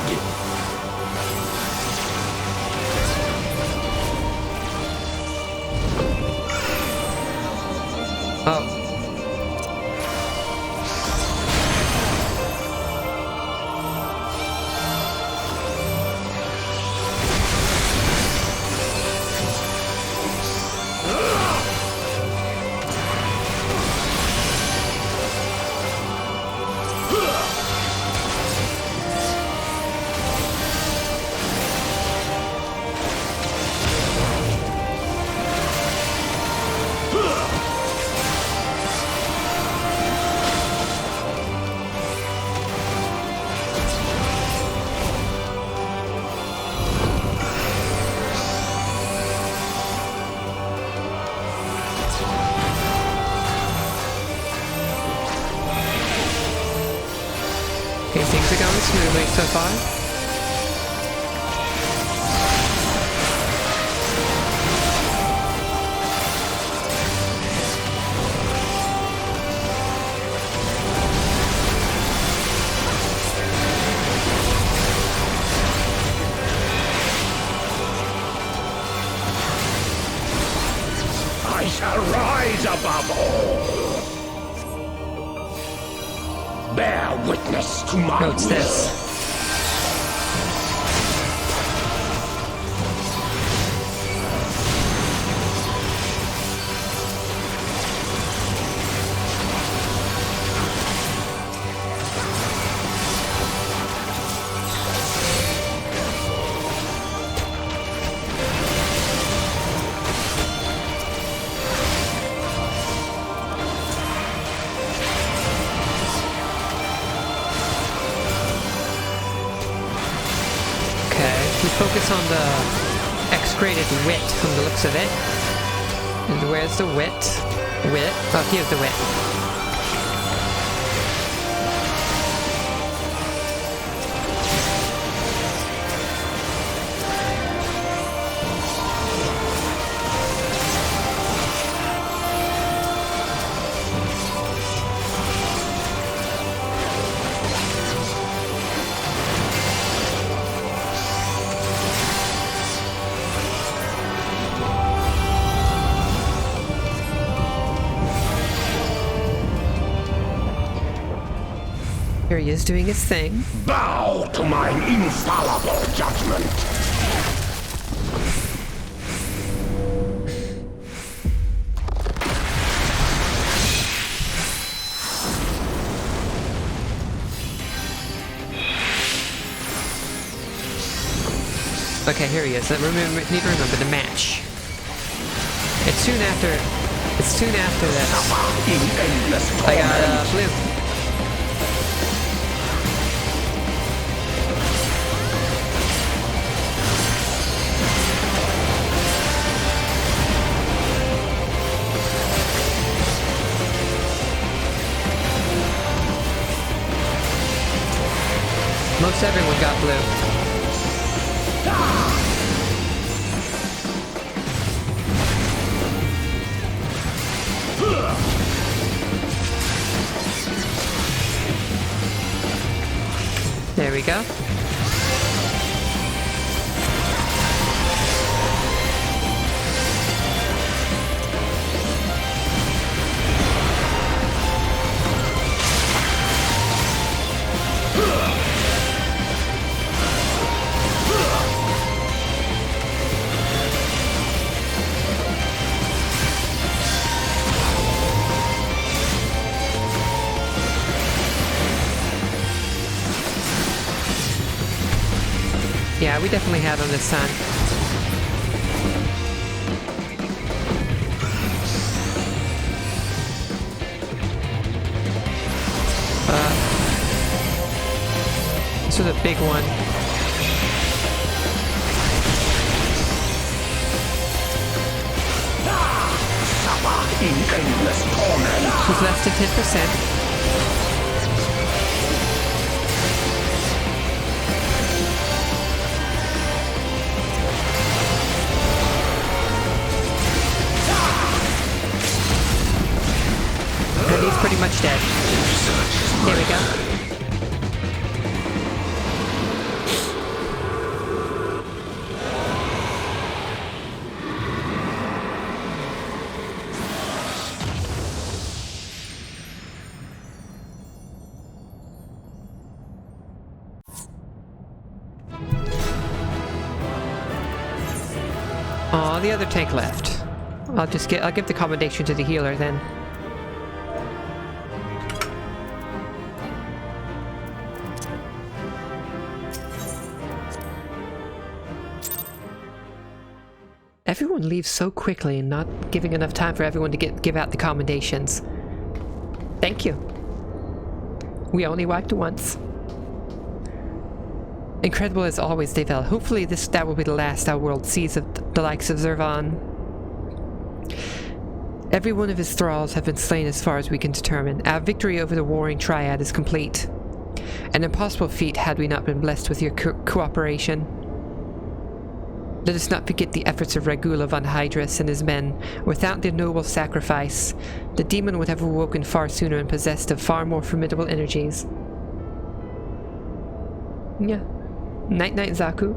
Oh. Okay, things are going smoothly so far. I shall rise above all. Bear witness to my What's will. this? Focus on the X-graded wit from the looks of it. And where's the wit? Wit? Oh, here's the wit. Here he is doing his thing. Bow to mine infallible judgment. Okay, here he is. Need to remember the match. It's soon after this. I got blue. Most everyone got blue. There we go. Yeah, we definitely have him this time. This was a big one. In endless torment. She's less than 10%. And he's pretty much dead. Here we go. Oh, the other tank left. I'll give the commendation to the healer then. Everyone leaves so quickly and not giving enough time for everyone to give out the commendations. Thank you. We only wiped once. Incredible as always, Devel. Hopefully that will be the last our world sees of the likes of Zervan. Every one of his thralls have been slain as far as we can determine. Our victory over the warring triad is complete. An impossible feat had we not been blessed with your cooperation. Let us not forget the efforts of Regula von Hydrus and his men. Without their noble sacrifice, the demon would have awoken far sooner and possessed of far more formidable energies. Yeah. Night-night, Zaku.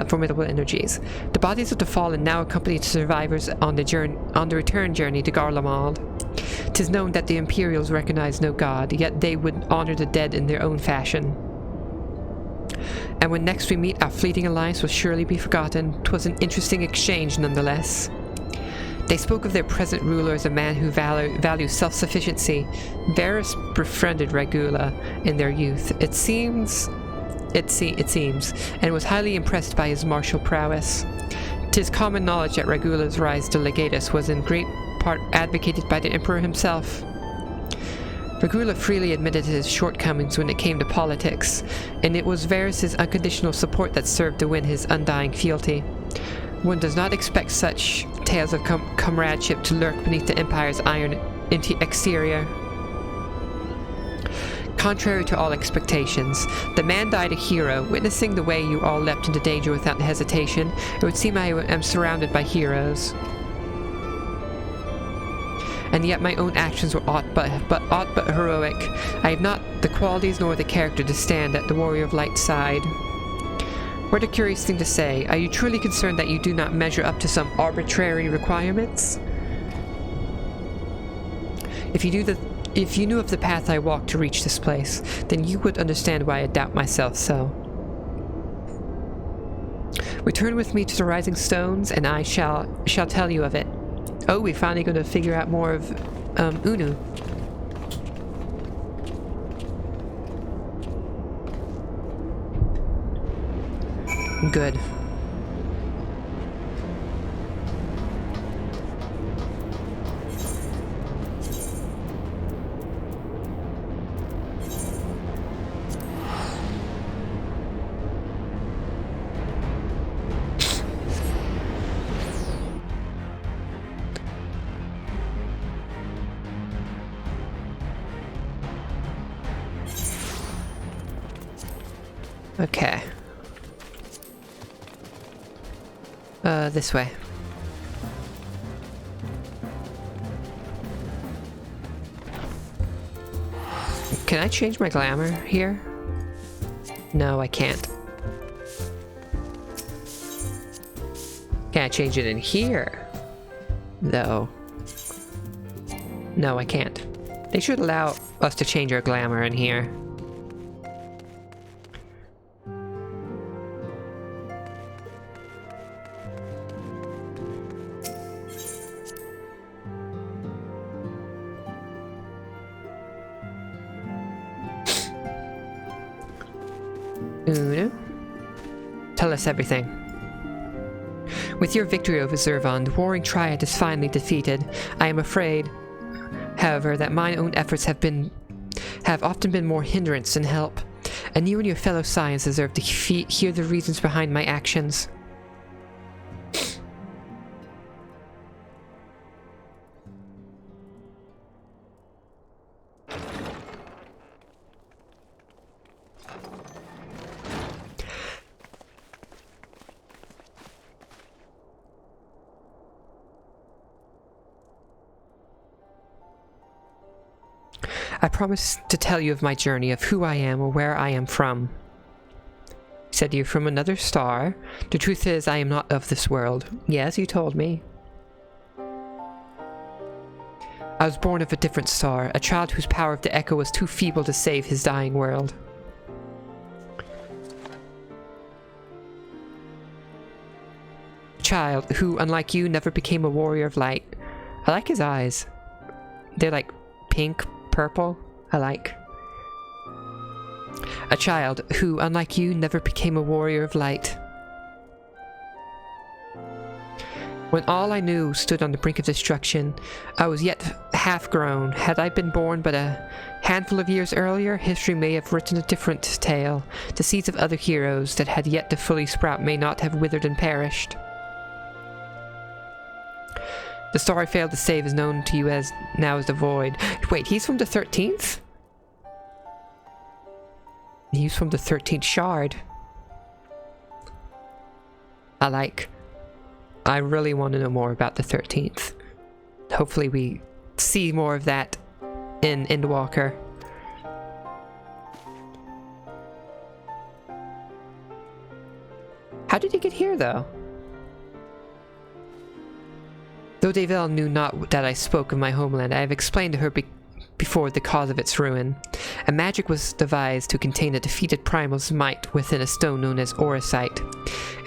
Formidable energies. The bodies of the fallen now accompany the survivors on the return journey to Garlemald. 'Tis known that the Imperials recognize no god, yet they would honor the dead in their own fashion. And when next we meet, our fleeting alliance will surely be forgotten. 'Twas an interesting exchange nonetheless. They spoke of their present ruler as a man who values self-sufficiency. Varus befriended Regula in their youth, it seems, and was highly impressed by his martial prowess. 'Tis common knowledge that Regula's rise to legatus was in great part advocated by the Emperor himself. Regula freely admitted his shortcomings when it came to politics, and it was Varus's unconditional support that served to win his undying fealty. One does not expect such tales of comradeship to lurk beneath the Empire's iron exterior. Contrary to all expectations, the man died a hero. Witnessing the way you all leapt into danger without hesitation, it would seem I am surrounded by heroes. And yet my own actions were aught but heroic. I have not the qualities nor the character to stand at the Warrior of Light's side. What a curious thing to say. Are you truly concerned that you do not measure up to some arbitrary requirements? If you knew of the path I walked to reach this place, then you would understand why I doubt myself so. Return with me to the Rising Stones, and I shall tell you of it. Oh, we're finally going to figure out more of Unu. Good. Okay. This way. Can I change my glamour here? No, I can't. Can I change it in here? Though. No, I can't. They should allow us to change our glamour in here. Unu? Tell us everything. With your victory over Zervan, the warring triad is finally defeated. I am afraid, however, that my own efforts have often been more hindrance than help, and you and your fellow Scions deserve to hear the reasons behind my actions. I promise to tell you of my journey, of who I am or where I am from. Said you're from another star. The truth is, I am not of this world. Yes, you told me. I was born of a different star, a child whose power of the echo was too feeble to save his dying world. A child who, unlike you, never became a warrior of light. I like his eyes. They're like pink, purple. I like. A child who, unlike you, never became a warrior of light. When all I knew stood on the brink of destruction, I was yet half grown. Had I been born but a handful of years earlier, history may have written a different tale. The seeds of other heroes that had yet to fully sprout may not have withered and perished. The star I failed to save is known to you as the Void. Wait, he's from the 13th? He's from the 13th Shard. I really want to know more about the 13th. Hopefully we see more of that in Endwalker. How did he get here, though? Though Davel knew not that I spoke of my homeland, I have explained to her before the cause of its ruin. A magic was devised to contain a defeated primal's might within a stone known as Orosite,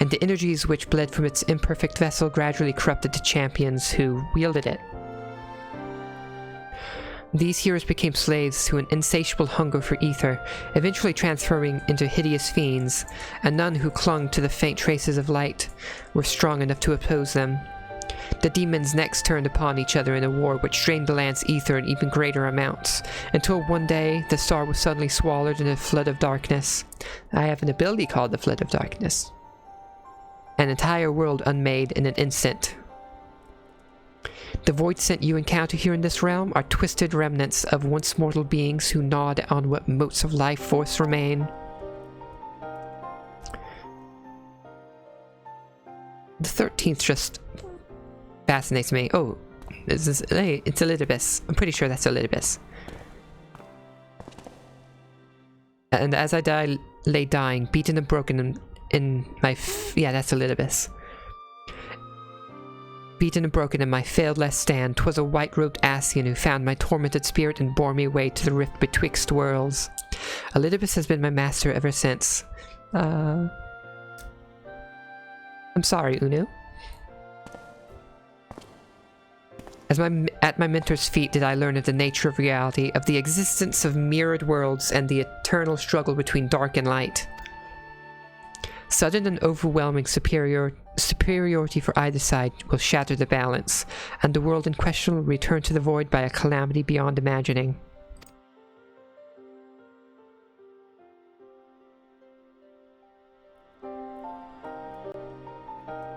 and the energies which bled from its imperfect vessel gradually corrupted the champions who wielded it. These heroes became slaves to an insatiable hunger for ether, eventually transforming into hideous fiends, and none who clung to the faint traces of light were strong enough to oppose them. The demons next turned upon each other in a war which drained the land's ether in even greater amounts, until one day the star was suddenly swallowed in a flood of darkness. I have an ability called the Flood of Darkness. An entire world unmade in an instant. The void scent you encounter here in this realm are twisted remnants of once mortal beings who gnawed on what motes of life force remain. The 13th just fascinates me. Oh, it's Elidibus. I'm pretty sure that's Elidibus. And as I lay dying, beaten and broken in my yeah, that's Elidibus. Beaten and broken in my failed last stand, 'twas a white-robed Ascian who found my tormented spirit and bore me away to the rift betwixt worlds. Elidibus has been my master ever since. I'm sorry, Unu. At my mentor's feet did I learn of the nature of reality, of the existence of mirrored worlds, and the eternal struggle between dark and light. Sudden and overwhelming superiority for either side will shatter the balance, and the world in question will return to the void by a calamity beyond imagining.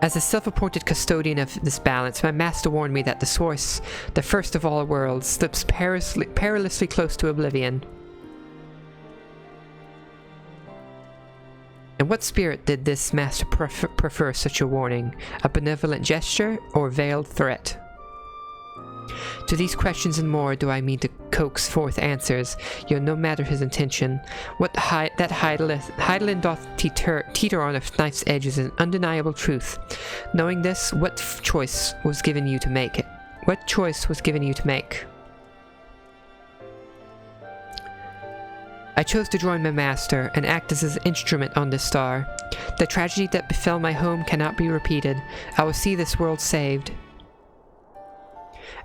As a self-appointed custodian of this balance, my master warned me that the source, the first of all worlds, slips perilously close to oblivion. And what spirit did this master prefer such a warning? A benevolent gesture or veiled threat? To these questions and more do I mean to coax forth answers, yet no matter his intention. What that Heidelin doth teeter on a knife's edge is an undeniable truth. Knowing this, what choice was given you to make it? What choice was given you to make? I chose to join my master and act as his instrument on this star. The tragedy that befell my home cannot be repeated. I will see this world saved.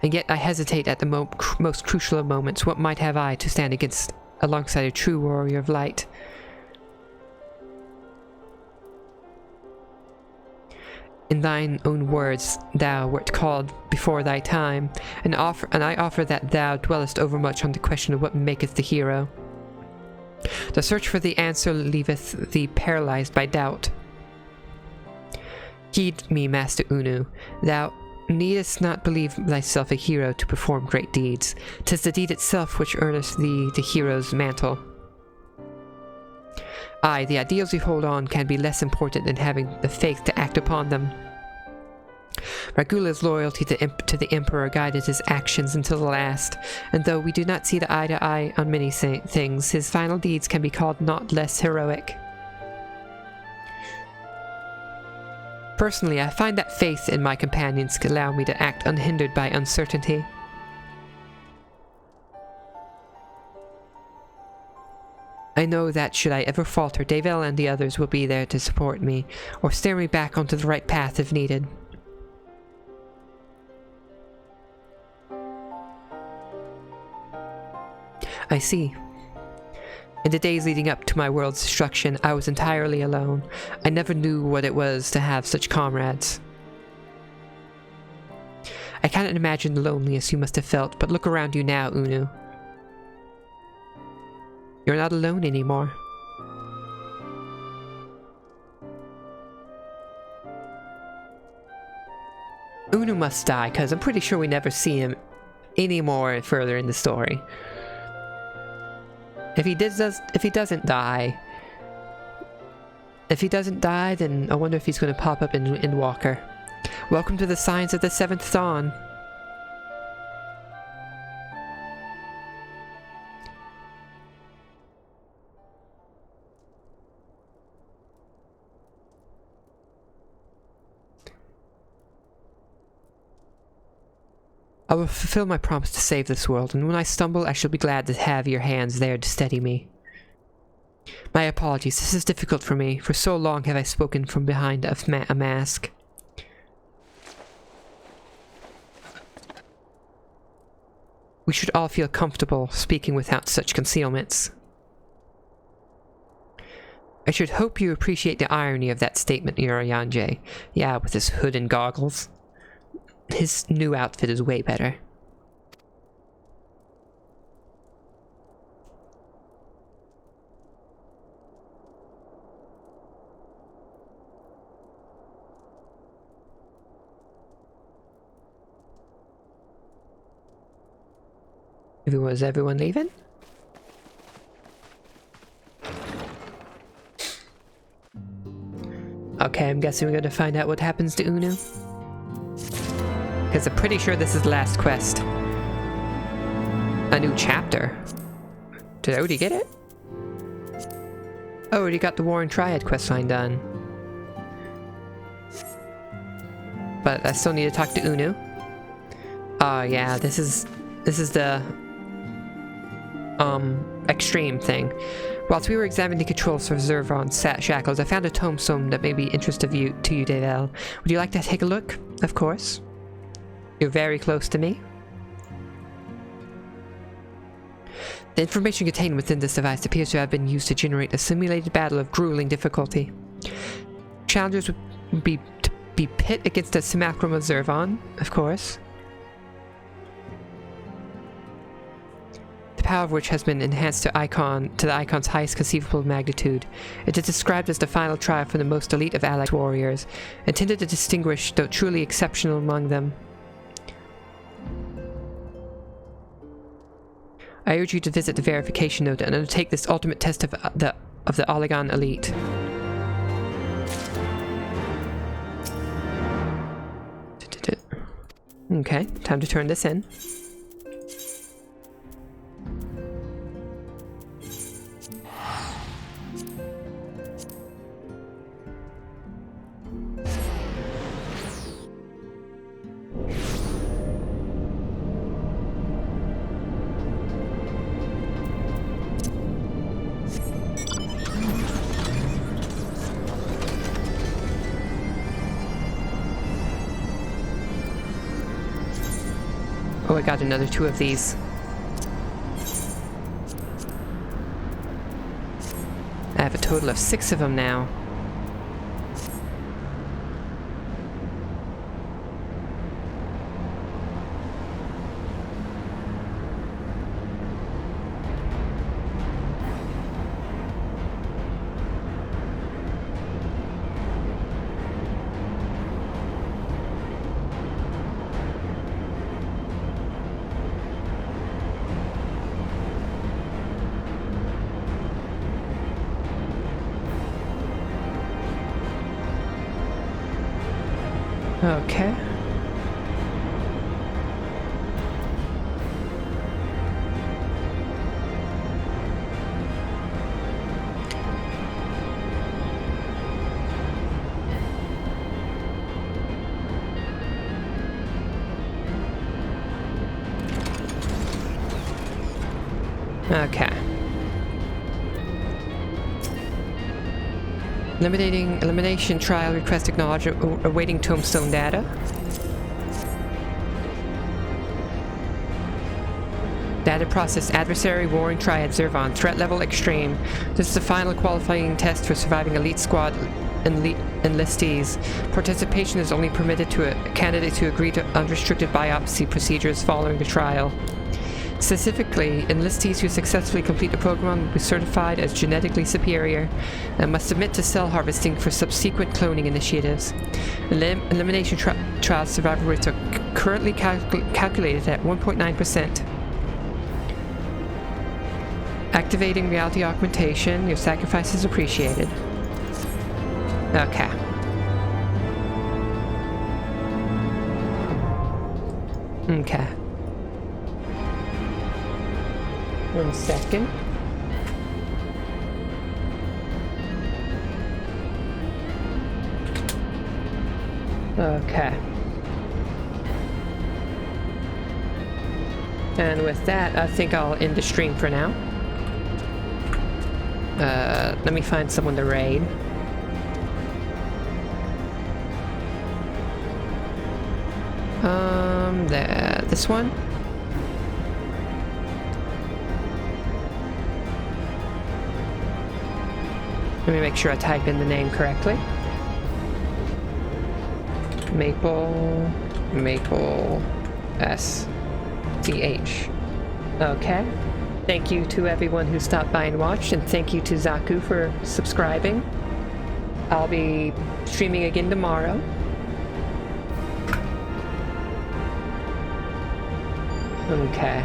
And yet I hesitate at the most crucial of moments. What might have I to stand alongside a true warrior of light? In thine own words, thou wert called before thy time, and I offer that thou dwellest overmuch on the question of what maketh the hero. The search for the answer leaveth thee paralyzed by doubt. Heed me, Master Unu. Thou needest not believe thyself a hero to perform great deeds. 'Tis the deed itself which earneth thee the hero's mantle. Aye, the ideals we hold on can be less important than having the faith to act upon them. Ragula's loyalty to the Emperor guided his actions until the last, and though we do not see eye to eye on many things, his final deeds can be called not less heroic. Personally, I find that faith in my companions can allow me to act unhindered by uncertainty. I know that should I ever falter, Davel and the others will be there to support me, or steer me back onto the right path if needed. I see. In the days leading up to my world's destruction, I was entirely alone. I never knew what it was to have such comrades. I cannot imagine the loneliness you must have felt, but look around you now, Unu. You're not alone anymore. Unu must die, because I'm pretty sure we never see him any more further in the story. If he doesn't die, then I wonder if he's going to pop up in Walker. Welcome to the Signs of the Seventh Dawn. I will fulfill my promise to save this world, and when I stumble, I shall be glad to have your hands there to steady me. My apologies, this is difficult for me. For so long have I spoken from behind a mask. We should all feel comfortable speaking without such concealments. I should hope you appreciate the irony of that statement, Urianger. Yeah, with his hood and goggles. His new outfit is way better. Was everyone leaving? Okay, I'm guessing we're going to find out what happens to Unu. Because I'm pretty sure this is the last quest. A new chapter. Did I already get it? Oh, already got the War and Triad questline done. But I still need to talk to Unu. Oh yeah, this is the extreme thing. Whilst we were examining the controls for Zervon's shackles, I found a tombstone that may be interesting to you, Davel. Would you like to take a look? Of course. You're very close to me. The information contained within this device appears to have been used to generate a simulated battle of grueling difficulty. Challengers would be pit against the simulacrum of Zervon, of course. The power of which has been enhanced to the icon's highest conceivable magnitude. It is described as the final trial for the most elite of allied warriors, intended to distinguish the truly exceptional among them. I urge you to visit the verification node and undertake this ultimate test of the Oligon elite. Okay, time to turn this in. Oh, I got another 2 of these. I have a total of 6 of them now. Okay. Okay. Elimination trial request acknowledged, awaiting tombstone data. Data processed. Adversary warring triad Zervon. Threat level extreme. This is the final qualifying test for surviving elite squad enlistees. Participation is only permitted to a candidate to agree to unrestricted biopsy procedures following the trial. Specifically, enlistees who successfully complete the program will be certified as genetically superior and must submit to cell harvesting for subsequent cloning initiatives. Elimination trial survival rates are currently calculated at 1.9%. Activating reality augmentation. Your sacrifice is appreciated. Okay. Okay. 1 second. Okay. And with that, I think I'll end the stream for now. Let me find someone to raid. This one? Let me make sure I type in the name correctly. Maple SDH. Okay. Thank you to everyone who stopped by and watched, and thank you to Zaku for subscribing. I'll be streaming again tomorrow. Okay.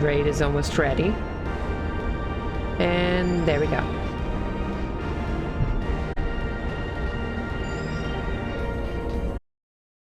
Raid is almost ready. And there we go.